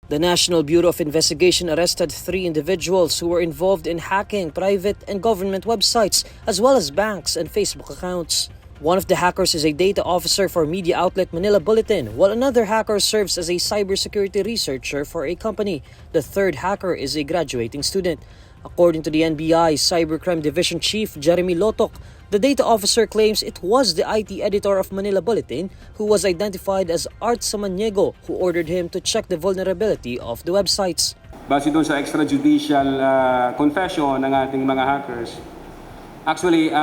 The National Bureau of Investigation arrested 3 individuals who were involved in hacking private and government websites, as well as banks and Facebook accounts. One of the hackers is a data officer for media outlet Manila Bulletin, while another hacker serves as a cybersecurity researcher for a company. The third hacker is a graduating student. According to the NBI Cybercrime Division Chief Jeremy Lotok, the data officer claims it was the IT editor of Manila Bulletin who was identified as Art Samaniego who ordered him to check the vulnerability of the websites. Base doon sa extrajudicial confession ng ating mga hackers, actually,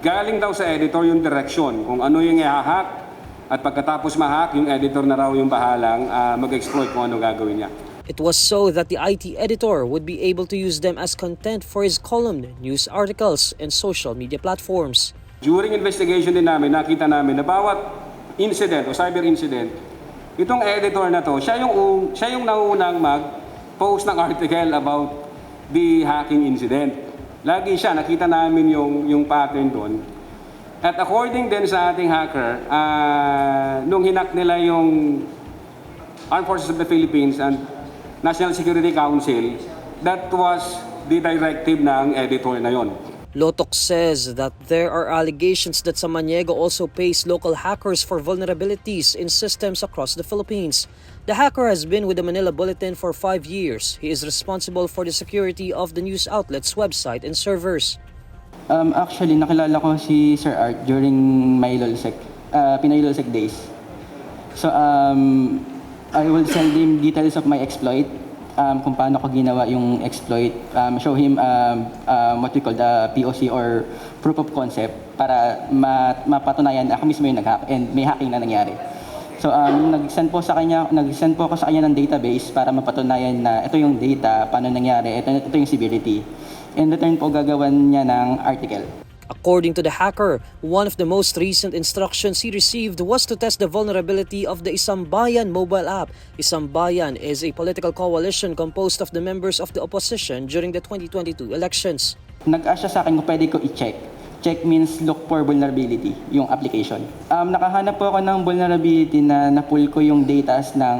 galing daw sa editor yung direction kung ano yung i-hack at pagkatapos ma-hack, yung editor na raw yung bahalang mag-exploit kung ano gagawin niya. It was so that the IT editor would be able to use them as content for his column, news articles, and social media platforms. During investigation din namin, nakita namin na bawat incident o cyber incident, itong editor na to, siya yung naunang mag-post ng article about the hacking incident. Lagi siya, nakita namin yung pattern doon. At according din sa ating hacker, nung hinak nila yung Armed Forces of the Philippines and National Security Council, that was the directive ng editor na yon. Lotok says that there are allegations that Samaniego also pays local hackers for vulnerabilities in systems across the Philippines. The hacker has been with the Manila Bulletin for 5 years. He is responsible for the security of the news outlet's website and servers. Actually, nakilala ko si Sir Art during my LOLSEC, Pinay LOLSEC days. So, I will send him details of my exploit, kung paano ko ginawa yung exploit, show him what we call the POC or proof of concept para mapatunayan na ako mismo yung nag-hack and may hacking na nangyari. So nag-send po ako sa kanya ng database para mapatunayan na ito yung data, paano nangyari, ito yung severity. In return po gagawan niya ng article. According to the hacker, one of the most recent instructions he received was to test the vulnerability of the Isambayan mobile app. Isambayan is a political coalition composed of the members of the opposition during the 2022 elections. Nag-ask siya sa akin kung pwede ko i-check. Check means look for vulnerability, yung application. Nakahanap po ako ng vulnerability na na-pull ko yung data ng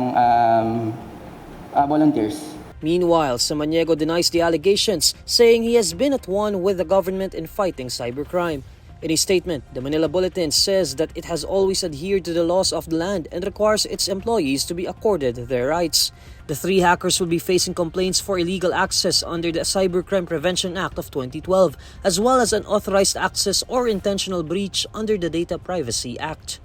volunteers. Meanwhile, Samaniego denies the allegations, saying he has been at one with the government in fighting cybercrime. In a statement, the Manila Bulletin says that it has always adhered to the laws of the land and requires its employees to be accorded their rights. The 3 hackers will be facing complaints for illegal access under the Cybercrime Prevention Act of 2012, as well as unauthorized access or intentional breach under the Data Privacy Act.